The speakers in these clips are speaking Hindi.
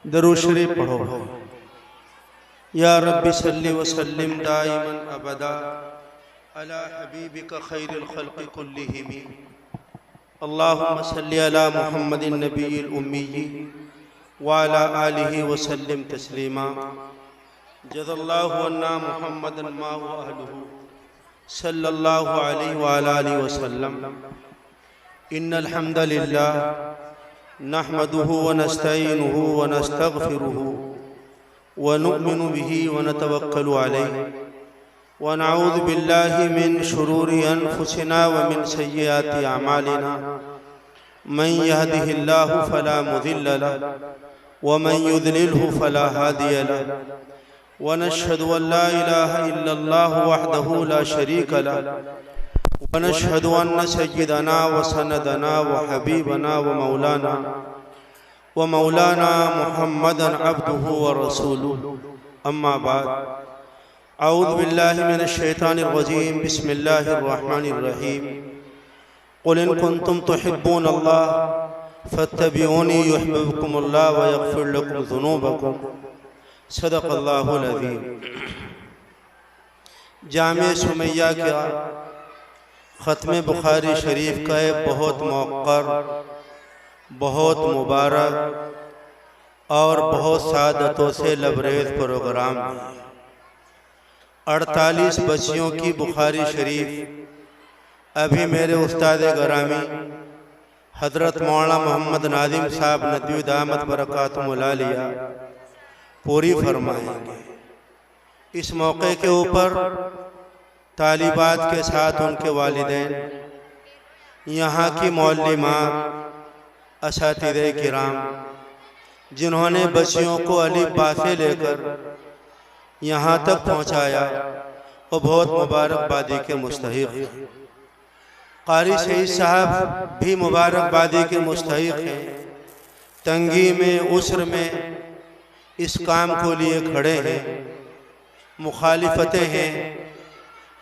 दरूद शरीफ पढ़ो भाई। या रब्बी सल्लि व सल्लिम दाइमन अबदा अला हबीबिका खैरिल खल्क़ि कुल्लिहिम। अल्लाहुम्मा सल्लि अला मुहम्मदिन नबिय्यिल उम्मी व अला आलिहि व सल्लिम तस्लीमा। जज़ल्लाहु अन्ना मुहम्मदन मा हुवा अहलुहु सल्लल्लाहु अलैहि व अला आलिहि व सल्लम। इन्नल हम्दलिल्लाह नहमदुहु व नस्तईनुहु व नस्तगफिरुहु व नुअ्मिनु बिही व नतवक्कलु अलैहि व नऊज़ु बिल्लाहि मिन शुरूरि अनफुसिना व मिन सय्यिआति अमालिना। मन यहदिहिल्लाहु फला मुदिल्ल लहु व मन युद्लिलहु फला हादिय लहु व नशहदु अन ला इलाहा इल्लल्लाहु वहदहु ला शरीक लहु व नशहदु अन्न सय्यिदना व सनदना व हबीबना व मौलाना मुहम्मदन अब्दुहु व रसूलुहु। अम्मा बाद। अऊज़ु बिल्लाहि मिनश शैतानिर रजीम। बिस्मिल्लाहिर रहमानिर रहीम। क़ुल इन कुन्तुम तुहिब्बूनल्लाह फत्तबिऊनी युहब्बुकुमुल्लाह व यग़फ़िर लकुम ज़ुनूबकुम। सदक़ल्लाहुल अज़ीम। जामे सुमैया का ख़त्म बुखारी शरीफ का एक बहुत मौक़र, बहुत मुबारक और बहुत सादतों से लबरेज़ प्रोग्राम है। 48 बच्चियों की बुखारी शरीफ अभी मेरे उस्ताद गरामी हज़रत मौलाना मोहम्मद नादिम साहब नदवी दामत बरकातुहुल आलिया पूरी फरमाएंगे। इस मौके के ऊपर तालिबात के साथ उनके वालिदैन, यहाँ की मौल्लिमात, असातिज़े किराम, जिन्होंने बच्चियों को अलिफ बा से लेकर यहाँ तक पहुँचाया, वो बहुत मुबारकबादी के मुस्तहिक़ हैं। क़ारी सईद साहब भी मुबारकबादी के मुस्तहिक़ हैं। तंगी में, उसर में इस काम को लिए खड़े हैं। मुखालिफतें हैं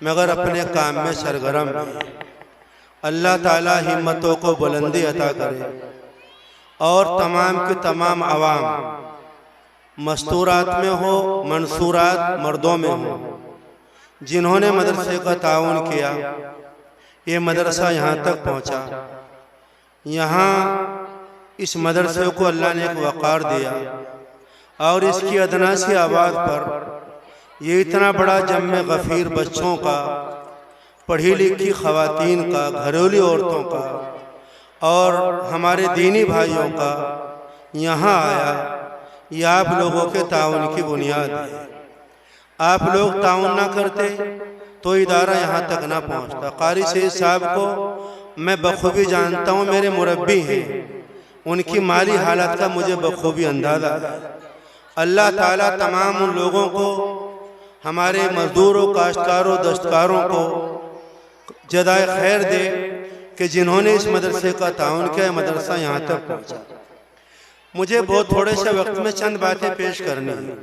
मगर अपने काम में सरगर्म हैं। अल्लाह ताला हिम्मतों को बुलंदी अता करे और तमाम के तमाम अवाम मस्तूरात में हो, मंसूरात मर्दों में हो, जिन्होंने मदरसे का ताउन किया, ये मदरसा यहाँ तक पहुँचा। यहाँ इस मदरसे को अल्लाह ने एक वक़ार दिया और इसकी अदना सी आवाज़ पर ये इतना बड़ा जम्मे गफ़ीर बच्चों का, पढ़ी लिखी ख़वातीन का, घरेलू औरतों का और हमारे दीनी भाइयों का यहाँ आया, ये आप लोगों के ताउन की बुनियाद है। आप लोग ताउन ना करते तो इदारा यहाँ तक ना पहुँचता। क़ारी सईद साहब को मैं बखूबी जानता हूँ, मेरे मुरब्बी हैं, उनकी माली हालत का मुझे बखूबी अंदाज़ा है। अल्लाह ताला तमाम उन लोगों को, हमारे मजदूरों, काश्तकारों, दस्तकारों को जज़ाए खैर दे कि जिन्होंने इस मदरसे का ताउन किया, मदरसा यहाँ तक पहुँचा। मुझे बहुत थोड़े से वक्त में चंद बातें पेश करनी है।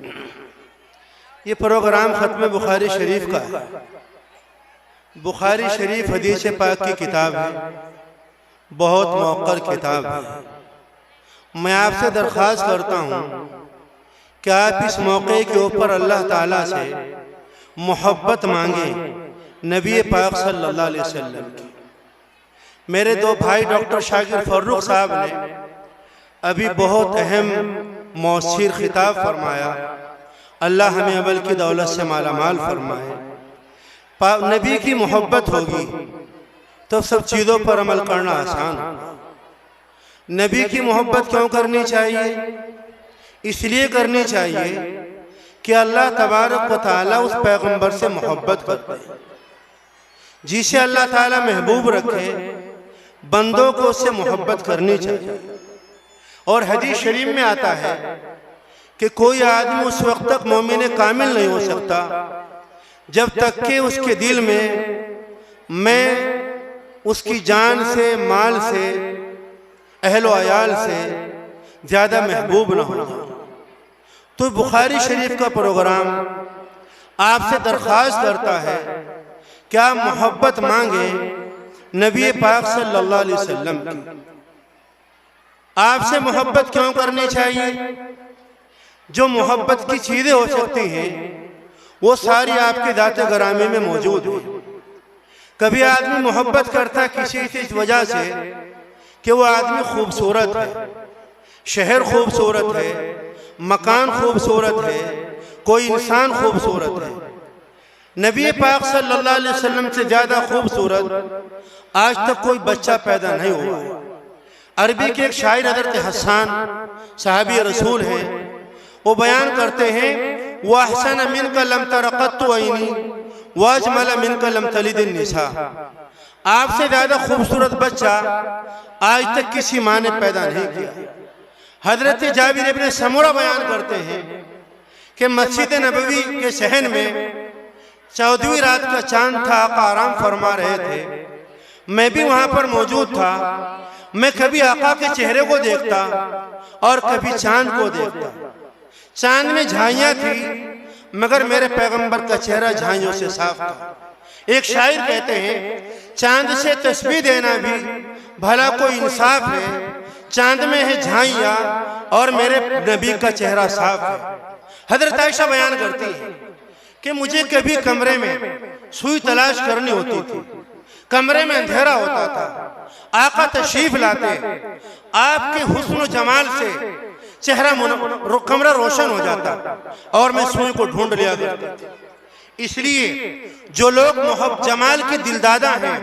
ये प्रोग्राम ख़त्म बुखारी शरीफ का है। बुखारी शरीफ हदीस पाक की किताब है, बहुत मौक़र किताब है। मैं आपसे दरख्वास्त करता हूँ कि आप इस मौके के ऊपर अल्लाह ताला से मोहब्बत मांगे नबी पाक सल्लल्लाहु अलैहि वसल्लम की। मेरे दो भाई डॉक्टर शाकिर फर्रुख साहब ने अभी बहुत अहम मौसीर खिताब फरमाया। अल्लाह हमें अमल की दौलत से मालामाल फरमाए। नबी की मोहब्बत होगी तो सब चीज़ों पर अमल करना आसान होगा। नबी की मोहब्बत क्यों करनी चाहिए? इसलिए करनी चाहिए कि अल्लाह तबारक व तआला उस पैगंबर से मोहब्बत करते हैं। जिसे अल्लाह ताला महबूब रखे, बंदों को उससे मोहब्बत करनी चाहिए। और हदीस शरीफ में आता है कि कोई आदमी उस वक्त तक मोमिन कामिल नहीं हो सकता जब तक कि उसके दिल में मैं उसकी जान से, माल से, अहलो अयाल से ज़्यादा महबूब न हो। तो बुखारी शरीफ का प्रोग्राम आपसे दरख्वास्त करता है कि आप मोहब्बत मांगे नबी पाक सल्लल्लाहु अलैहि वसल्लम की। आपसे मोहब्बत क्यों करनी चाहिए? जो मोहब्बत की चीज़ें हो सकती हैं वो सारी आपके दाते ग्रामी में मौजूद है। कभी आदमी मोहब्बत करता है किसी से इस वजह से कि वो आदमी खूबसूरत है, शहर खूबसूरत है, मकान खूबसूरत है, कोई इंसान खूबसूरत है। नबी पाक सल्लल्लाहु अलैहि वसल्लम से ज़्यादा खूबसूरत आज तक कोई बच्चा पैदा नहीं हुआ। अरबी के एक शायर हज़रत हसन साहबी रसूल हैं, वो बयान करते हैं वहसन मिनका लम तरक़त्तु ऐनी वअजमल मिनका लम तलिद निसा। आपसे ज़्यादा खूबसूरत बच्चा आज तक किसी माँ ने पैदा नहीं किया। हजरत जाबिर इब्न समुरा बयान करते हैं कि मस्जिद नबवी के शहन में 14वीं रात का चांद था, आका आराम फरमा रहे थे, मैं भी वहाँ पर मौजूद था। मैं कभी आका के चेहरे को देखता और कभी चांद को देखता। चांद में झाइयाँ थी मगर मेरे पैगंबर का चेहरा झाइयों से साफ था। एक शायर कहते हैं चांद से तस्बीह देना भी भला कोई इंसाफ है, चांद में है झाइयाँ और मेरे नबी का चेहरा साफ है। हजरत आयशा बयान करती है कि मुझे कभी कमरे में सुई तलाश करनी होती थी, कमरे में अंधेरा होता था, आका तशरीफ लाते, आपके हुस्न और जमाल से चेहरा कमरा रोशन हो जाता और मैं सुई को ढूंढ लिया करता। इसलिए जो लोग जमाल के दिलदादा हैं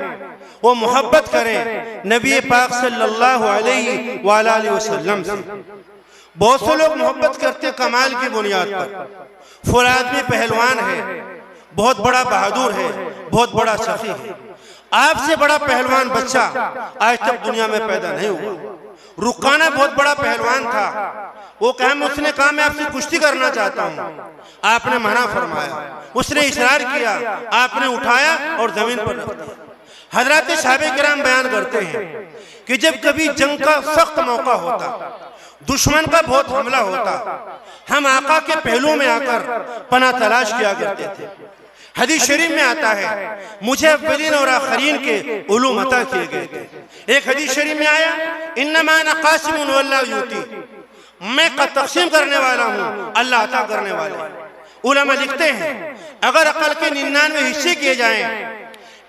वो मोहब्बत करें नबी पाक सल्लल्लाहु अलैहि वसल्लम से। बहुत से लोग मोहब्बत करते कमाल की बुनियाद पर, फुल आदमी पहलवान है, बहुत बड़ा बहादुर है, बहुत बड़ा सखी है। आपसे बड़ा पहलवान बच्चा आज तक दुनिया में पैदा नहीं हुआ। रुकाना बहुत बड़ा पहलवान था, वो उसने कहा मैं आपसे कुश्ती करना चाहता हूँ, आपने मना फरमाया। उसने इशरार किया, आपने उठाया और जमीन पर रख दिया। हजरत साहबे किराम बयान करते हैं कि जब कभी जंग का सख्त मौका होता, दुश्मन का बहुत हमला होता, हम आका के पहलू में आकर पनाह तलाश किया करते थे। हदीस शरीफ में आता है मुझे अव्वलीन और आखरीन के उलूम अता किए गए थे। एक हदीस शरीफ में आया इन्नमा अना कासिमुन वल्लाहु यूती, मैं तक़सीम करने वाला हूँ, अल्लाह अता करने वाला। उलमा लिखते हैं अगर अकल के 99 हिस्से किए जाएं,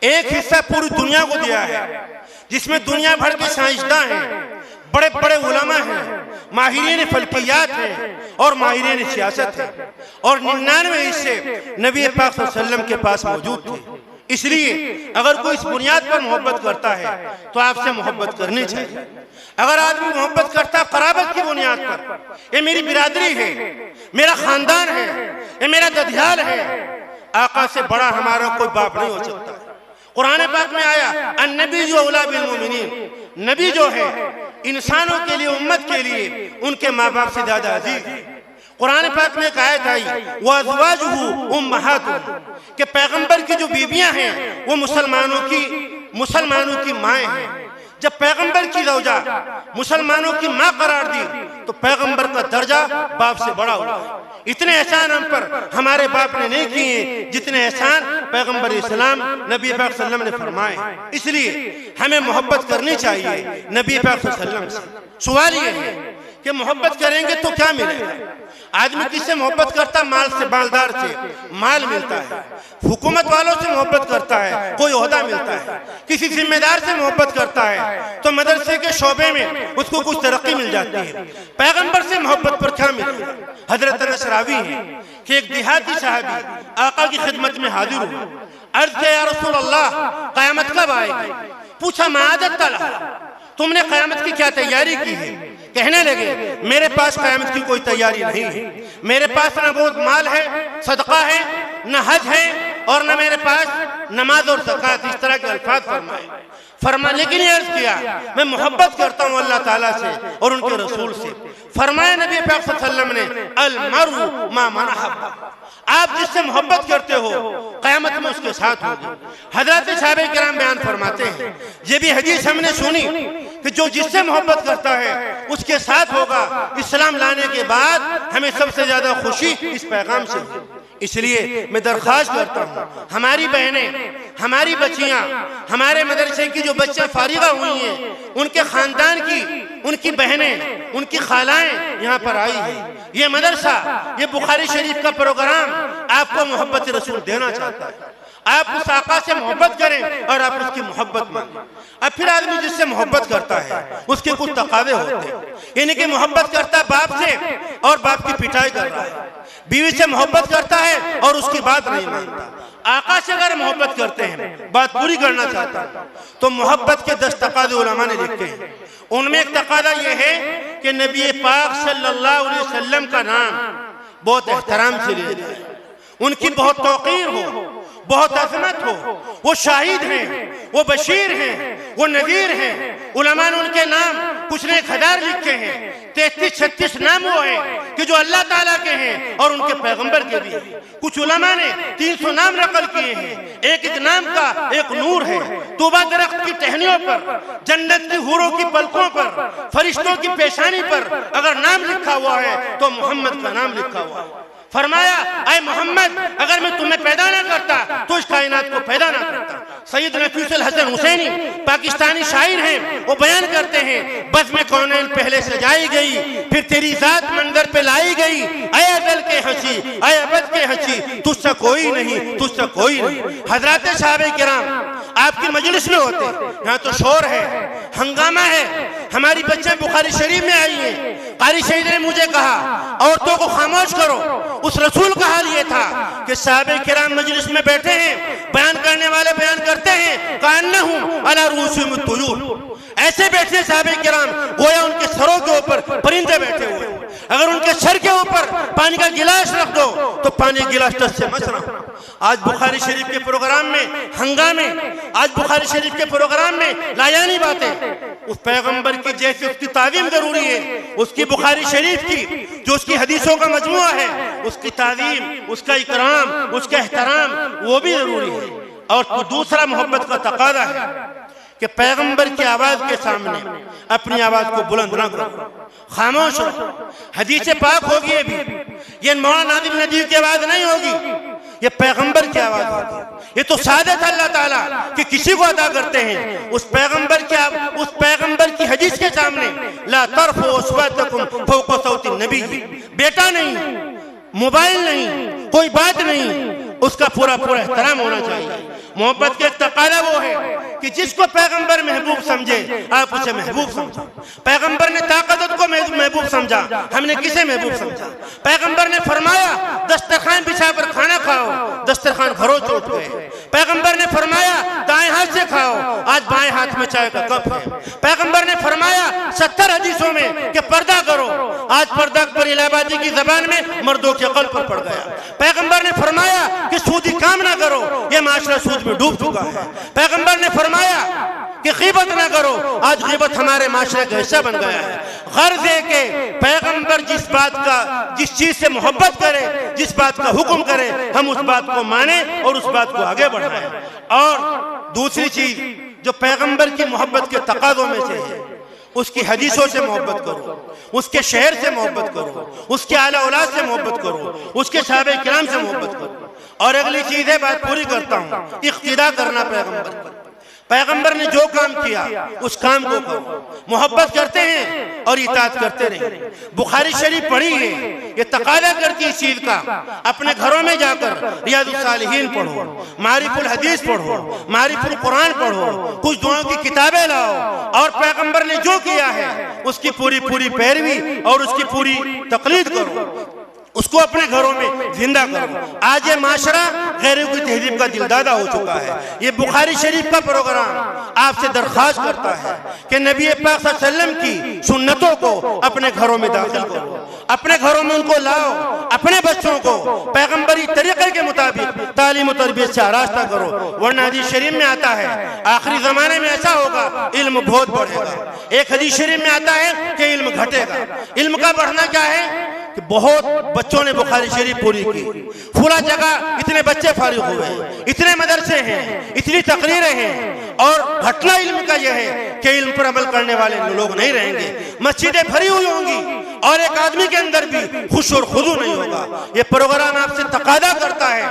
एक हिस्सा पूरी दुनिया को दिया है जिसमें दुनिया भर के साइंसदान हैं, बड़े बड़े उलमा हैं, माहिरीन फल्कियात हैं और माहिरीन सियासत हैं, और 99 हिस्से नबी पाक सल्लल्लाहु अलैहि वसल्लम के पास मौजूद थे। इसलिए अगर कोई इस बुनियाद पर मोहब्बत करता है तो आपसे मोहब्बत करनी चाहिए। अगर आदमी मोहब्बत करता है क़राबत की बुनियाद पर, ये मेरी बिरादरी है, मेरा खानदान है, ये मेरा ददियाल है, आका से बड़ा हमारा कोई बाप नहीं हो सकता। कुरान पाक में आया अन्नबी जो औला बिल मोमिनीन, नबी जो है इंसानों के लिए, उम्मत के लिए उनके माँ बाप से ज्यादा अजीज है। कुरान पाक में एक आयत आई वअज़वाजुहु उम्महातुहुम, कि पैगंबर की जो बीबियां हैं वो मुसलमानों की माएँ हैं। जब पैगंबर की ज़ौजा मुसलमानों की माँ करार दी तो पैगंबर का दर्जा बाप से बड़ा हुआ। इतने एहसान हम पर हमारे बाप ने नहीं किए जितने एहसान पैगंबर इस्लाम नबी पाक सल्लल्लाहु अलैहि वसल्लम ने फरमाए। इसलिए हमें मोहब्बत करनी चाहिए नबी पाक सल्लल्लाहु अलैहि वसल्लम से। सवाल ये है कि मोहब्बत करेंगे तो क्या मिलेगा? आदमी किससे मोहब्बत करता? माल से, मालदार से माल मिलता है, हुकूमत वालों से मोहब्बत करता है, कोई ओहदा मिलता है, किसी जिम्मेदार से मोहब्बत करता है तो मदरसे के शोबे में उसको कुछ तरक्की मिल जाती है। पैगंबर से मोहब्बत पर क्या मिलेगा? हजरत अनस रावी है कि एक देहाती साहबी आका की खिदमत में हाजिर हुआ, अर्ज किया या रसूल अल्लाह क़यामत कब आएगी? पूछा मादत तला, तुमने क़यामत की क्या तैयारी की है? कहने लगे मेरे पास क़यामत की कोई तैयारी नहीं है, मेरे पास न बहुत माल है, सदका है, न हज है, और न मेरे पास नमाज और ज़कात। इस तरह के अल्फाज फरमाए। लेकिन ये अर्ज किया मैं मोहब्बत करता हूँ अल्लाह ताला से और उनके रसूल से। फरमाया नबी पाक सल्लल्लाहु अलैहि वसल्लम ने अल मरउ मा मन अहब्बा, आप जिससे मोहब्बत करते हो क़यामत में उसके साथ होगी। हजरत साहबे किराम बयान फरमाते हैं ये भी हदीस हमने सुनी कि जो जिससे मोहब्बत करता है उसके साथ होगा। इस्लाम लाने के बाद हमें सबसे ज्यादा खुशी इस पैगाम से। इसलिए मैं दरख्वास्त करता हूँ, हमारी बहनें, हमारी बच्चियाँ, हमारे मदरसे की जो बच्चियाँ फारिगा हुई हैं, उनके ख़ानदान की, उनकी बहनें, उनकी खालाएं यहाँ पर आई हैं। ये मदरसा, ये बुखारी शरीफ का प्रोग्राम आपको मोहब्बत रसूल देना चाहता है। आप उस आका से मोहब्बत करें और आप उसकी मोहब्बत मांगें। अब फिर आदमी जिससे मोहब्बत करता है उसके कुछ तकावे होते हैं, यानी कि मोहब्बत करता है बाप से और बाप की पिटाई कर रहा है, बीवी से मोहब्बत करता है और उसकी बात नहीं मानता। आका से अगर मोहब्बत करते हैं, बात पूरी करना चाहता है, तो मोहब्बत के 10 तकाजे उलमा ने लिखे हैं। उनमें एक तकादा यह है कि नबी पाक सल्लल्लाहु अलैहि वसल्लम का नाम बहुत एहतराम से लिया जाए, उनकी बहुत तौकीर हो, बहुत अजमत हो। वो शाहिद हैं, वो बशीर हैं, वो नज़ीर हैं। उलमा ने उनके नाम कुछ ने 1000 लिखे हैं, 33-36 नाम वो हैं कि जो अल्लाह ताला के हैं और उनके पैगंबर के भी हैं। कुछ उलमा ने 300 नाम नकल किए हैं। एक एक नाम का एक नूर है। तूबा दरख्त की टहनियों पर, जन्नत की हूरों की पलकों पर, फरिश्तों की पेशानी पर अगर नाम लिखा हुआ है तो मोहम्मद का नाम लिखा हुआ है। फरमाया, ऐ मोहम्मद, अगर मैं तुम्हें पैदा ना करता तो इस कायनात को पैदा ना करता। सैयद नफीसुल हसन हुसैनी पाकिस्तानी शायर हैं, वो बयान करते हैं, बस में कौनैन पहले सजाई गई, फिर तेरी जात मंजर पे लाई गई। ऐ अज़ल के हंसी, ऐ अबद के हंसी, तुझसे कोई नहीं, तुझसे कोई नहीं। हजरात साहबे किराम आपकी मजलिस में होते, यहाँ तो शोर है, हंगामा है। हमारी बच्चे बुखारी शरीफ में आई हैं। कारी शहीद ने मुझे कहा, औरतों को खामोश करो। उस रसूल का हाल ये था कि साहबे किराम मजलिस में बैठे हैं, बयान करने वाले बयान करते हैं, कान्नहुम अला रूसिहिम तुयूर, ऐसे बैठे साहबे किराम गोया उनके सरों के ऊपर परिंदे बैठे हुए। अगर उनके सर के ऊपर पानी का गिलास रख दो तो पानी गिलास टस से मच रहा। आज बुखारी शरीफ के प्रोग्राम में हंगामे, आज बुखारी शरीफ के प्रोग्राम में लायानी बातें। उस पैगंबर की जैसे उसकी ताज़ीम जरूरी है, उसकी बुखारी शरीफ की जो उसकी हदीसों का मजमुआ है, उसकी ताज़ीम, उसका इकराम, उसका एहतराम वो भी जरूरी है। और तो दूसरा मोहब्बत का तकादा है कि पैगंबर की आवाज के सामने अपनी आवाज को बुलंद न करो, खामोश रहो। हदीस पाक होगी ये भी, ये मौलाना नादिम नदवी की आवाज नहीं होगी, ये पैगंबर की आवाज होगी। ये तो सादत अल्लाह ताला कि किसी को अदा करते हैं। उस पैगंबर की हदीस के सामने ला तरफू अस्वातकुम फौqa सौति नबी, बेटा नहीं, मोबाइल नहीं, कोई बात नहीं, उसका पूरा पूरा एहतराम होना चाहिए। मोहब्बत के तकादा वो है कि जिसको पैगंबर महबूब समझे आप उसे महबूब समझो। पैगंबर ने ताकत को महबूब समझा, हमने किसे महबूब समझा? पैगंबर ने फरमाया दस्तरखान बिछा कर खाना खाओ, दस्तरखान घरों से उठ गए। पैगंबर ने फरमाया दाएं हाथ से खाओ, आज बाएं हाथ में चाय का कप है। पैगंबर ने फरमाया 70 हदीसों में कि पर्दा करो, आज पर्दा पर इलाहाबादी की जबान में मर्दों के कल्ब पर पड़ गया। पैगंबर ने फरमाया कि सूदी काम ना करो, ये माशरा सूद में डूब चुका है। पैगंबर ने फरमाया कि ग़ीबत ना करो, आज ग़ीबत हमारे माशरे का हिस्सा बन गया है। गर्ज है कि पैगंबर जिस चीज से मोहब्बत करे, जिस बात का हुक्म करे, हम उस बात को माने और उस बात को आगे बढ़ाएं। और दूसरी चीज जो पैगंबर की मोहब्बत के तकाज़ों में से है, उसकी हदीसों से मोहब्बत करो, उसके शहर से मोहब्बत करो, उसके आला औलाद से मोहब्बत करो, उसके साहबे किराम से मोहब्बत करो। और अगली चीज है, बात पूरी करता हूँ, इख्तिदा करना पैगंबर पर। पैगंबर ने जो काम किया उस काम को करो, मोहब्बत करते हैं और इताअत करते रहिए। बुखारी शरीफ पढ़ी है, ये तकादा करती इस चीज का। अपने घरों में जाकर रियादुस सालिहीन पढ़ो, मारिफुल हदीस पढ़ो, मारिफुल कुरान पढ़ो, कुछ दुआओं की किताबें लाओ और पैगंबर ने जो किया है उसकी पूरी पूरी पैरवी और उसकी पूरी तकलीद करो, उसको अपने घरों में जिंदा करो। आज ये माशरा गैरों की तहजीब का दिलदादा हो चुका है। ये बुखारी शरीफ का प्रोग्राम आपसे दरख्वास्त करता है कि नबी पाक सल्लल्लाहु अलैहि वसल्लम की सुन्नतों को अपने घरों में दाखिल करो, अपने घरों में उनको लाओ, अपने बच्चों को पैगंबरी तरीके के मुताबिक तालीम और तरबियत से आरास्ता करो। वरना हदीस शरीफ में आता है आखिरी जमाने में ऐसा होगा इल्म बहुत बढ़ेगा। एक हदीस शरीफ में आता है कि इल्म घटेगा। इल्म का बढ़ना क्या है? कि बहुत बच्चों ने बुखारी शरीफ पूरी की, फुला जगह इतने बच्चे फारिग हुए, इतने मदरसे हैं, इतनी तकरीरें हैं, और घटना इल्म का यह है कि इल्म पर अमल करने वाले लोग नहीं रहेंगे। मस्जिदें भरी हुई होंगी और एक आदमी के अंदर भी खुश और खुदू नहीं होगा। ये प्रोग्राम आपसे तकादा करता है,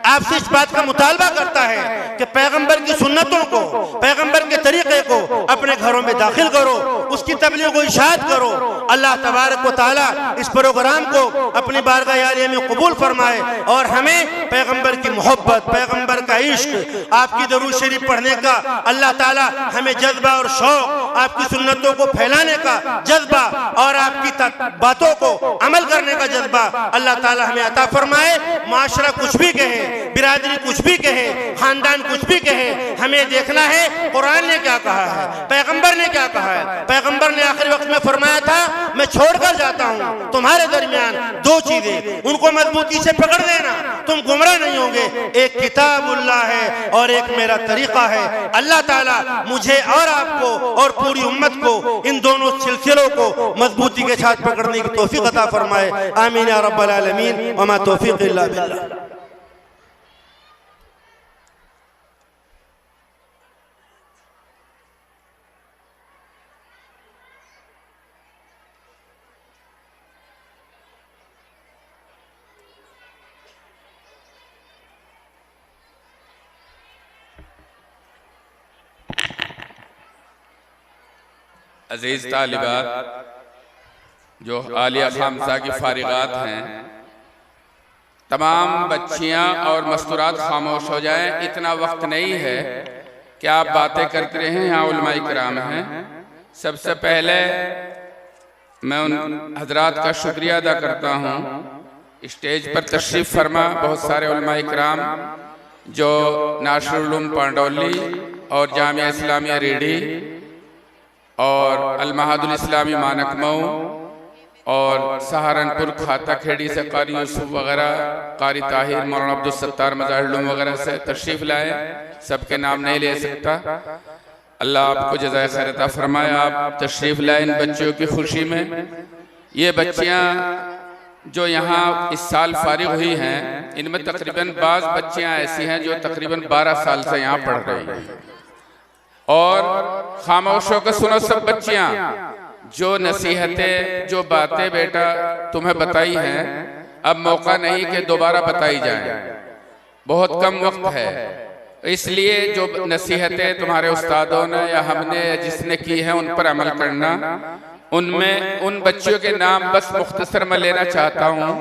आपसे इस बात का मुतालबा करता है कि पैगंबर की सुन्नतों को, पैगंबर के तरीके को अपने घरों में दाखिल करो, उसकी तबलीग को इशाअत करो। अल्लाह तबारक व तआला इस प्रोग्राम को अपनी बारगाह यारिया में कबूल फरमाए और हमें पैगंबर की मोहब्बत, पैगंबर का इश्क, आपकी दरूद शरीफ पढ़ने का अल्लाह ताला हमें जज्बा और शौक, आपकी सुन्नतों को फैलाने का जज्बा और आपकी बातों को अमल करने का जज्बा अल्लाह ताला हमें अता फरमाए। माशरा कुछ भी कहे, बिरादरी कुछ भी कहे, खानदान कुछ भी कहे, हमें देखना है कुरान ने क्या कहा है, पैगंबर ने क्या कहा है। पैगंबर ने आखिरी वक्त में फरमाया था, मैं छोड़कर जाता हूँ तुम्हारे दरमियान दो चीजें, उनको मजबूती से पकड़ लेना, तुम गुमराह नहीं होंगे। एक किताबुल्लाह है और एक मेरा तरीका है। अल्लाह ताला मुझे और आपको और पूरी उम्मत को इन दोनों सिलसिलों को मजबूती के साथ पकड़ने की तौफीक अता फरमाए। आमीन या रब्बल आलमीन व मा तौफीक इल्ला बिल्लाह। अजीज तालिबात जो आलिया खामसा की फारिगात हैं, तमाम बच्चियां और मस्तूरात खामोश हो जाएं। इतना वक्त नहीं है कि आप बातें करते रहें, यहाँ उलमाए किराम हैं। सबसे पहले मैं उन हजरात का शुक्रिया अदा करता हूँ, स्टेज पर तशरीफ फरमा बहुत सारे उलमाए किराम जो नासिरुल उलूम पांडौली और जामिया इस्लामिया रेडी और अल-महादुल इस्लामी मानक मऊ और सहारनपुर खाता खेड़ी से कारी यूसुफ वगैरह, कारी ताहिर, मौलाना अब्दुल सत्तार मज़ाहिर वगैरह से तशरीफ़ लाए। सबके नाम नहीं ले सकता, अल्लाह आपको जज़ाए खैर अता फरमाए। आप तशरीफ़ लाए इन बच्चों की खुशी में। ये बच्चियाँ जो यहाँ इस साल फारिग हुई हैं, इनमें तकरीबन बाज़ बच्चियाँ ऐसी हैं जो तकरीबन 12 साल से यहाँ पढ़ रही हैं। और खामोश होकर सुनो सब बच्चियां, जो नसीहतें, जो बातें बेटा तुम्हें बताई हैं, अब मौका नहीं कि दोबारा बताई जाए, बहुत कम वक्त है। इसलिए जो नसीहतें तुम्हारे उस्तादों ने या हमने जिसने की हैं उन पर अमल करना। उनमें उन बच्चियों के नाम बस मुख्तसर में लेना चाहता हूँ,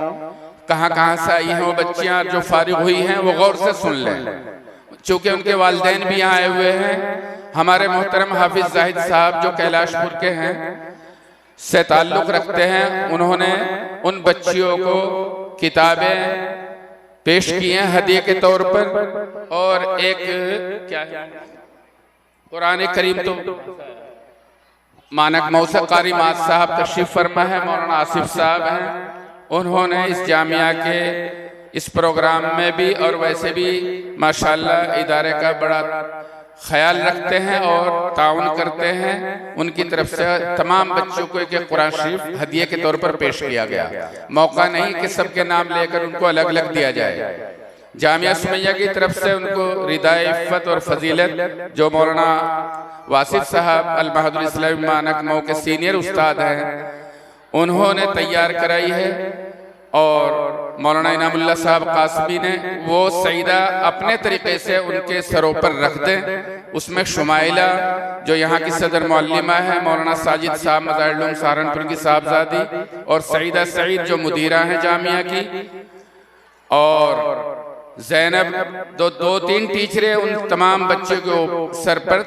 कहाँ कहाँ से आई हैं वो बच्चियाँ जो फारिग हुई हैं, वो गौर से सुन लें, चूँकि उनके वालिदैन भी यहाँ आए हुए हैं। हमारे मोहतरम हाफिज जाहिद साहब जो कैलाशपुर के हैं से ताल्लुक़ रखते हैं, उन्होंने उन बच्चियों को किताबें पेश की हैं हदिये के तौर पर। और एक क्या है, कुरान करीम तो मानक मौसा कारी माज साहब तशरीफ फरमा है, मौलाना आसिफ साहब हैं, उन्होंने इस जामिया के इस प्रोग्राम में भी और वैसे भी माशाअल्लाह इदारे का बड़ा ख्याल रखते हैं और ताउन करते हैं। उनकी तरफ से तमाम बच्चों को एक कुरान शरीफ हदिये के तौर पर पेश किया गया। मौका नहीं कि सबके नाम लेकर उनको अलग अलग दिया जाए। जामिया सुमैया की तरफ से उनको रिदाए इफ़्फ़त और फजीलत जो मौलाना वासिफ साहब अल-महादुल इस्लामी मानक मऊ के सीनियर उस्ताद हैं, उन्होंने तैयार कराई है। और मौलाना इनामुल्लाह साहब कासमी ने वो सईदा अपने तरीके से उनके सरों पर रख दें। उसमें शुमाइला जो यहाँ की सदर मौल्लिमा है, मौलाना साजिद साहब मज़ाहिर सहारनपुर की साहबजादी, और सईदा सईद जो मुदीरा हैं जामिया की, और ज़ैनब, दो तीन टीचरें उन तमाम बच्चों के सर पर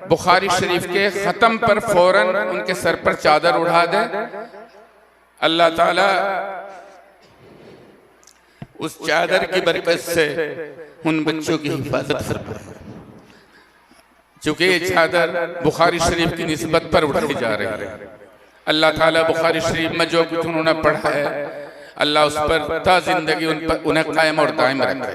बुखारी शरीफ के ख़त्म पर फौरन उनके सर पर चादर उड़ा दें। अल्लाह ताला उस चादर की बरकत से उन बच्चों की हिफाजत फरमाए, चूँकि ये चादर बुखारी शरीफ की निस्बत पर उठाई जा रही है। अल्लाह ताला बुखारी शरीफ में जो कुछ उन्होंने पढ़ा है, अल्लाह उस पर ता जिंदगी उन्हें कायम और दायम रखे।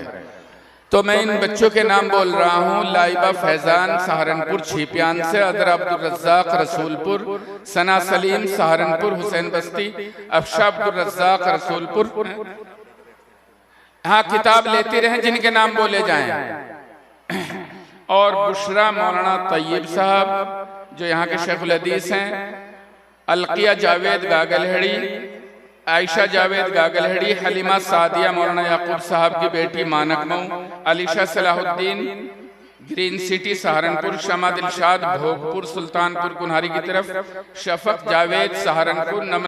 तो मैं इन बच्चों के नाम बोल रहा हूँ। लाइबा फैजान सहारनपुर छिपियान से, अदर अब्दुल रज्जाक रसूलपुर, सना सलीम सहारनपुर हुसैन बस्ती, अफशा अब्दुल रज्जाक रसूलपुर। हाँ, किताब लेती रहें जिनके नाम बोले जाएं। और बुशरा मौलाना तैयब साहब जो यहाँ के शेखुल हदीस हैं, अलकिया जावेद गागलहड़ी, आयशा जावेद गागलहड़ी, हलीमा सादिया मौलाना याकूब साहब की बेटी मानकमऊ, अलीशा सलाहुद्दीन ग्रीन सिटी सहारनपुर, शमा दिलशाद भोगपुर सुल्तानपुर कुन्हारी की तरफ, शफक जावेद सहारनपुर,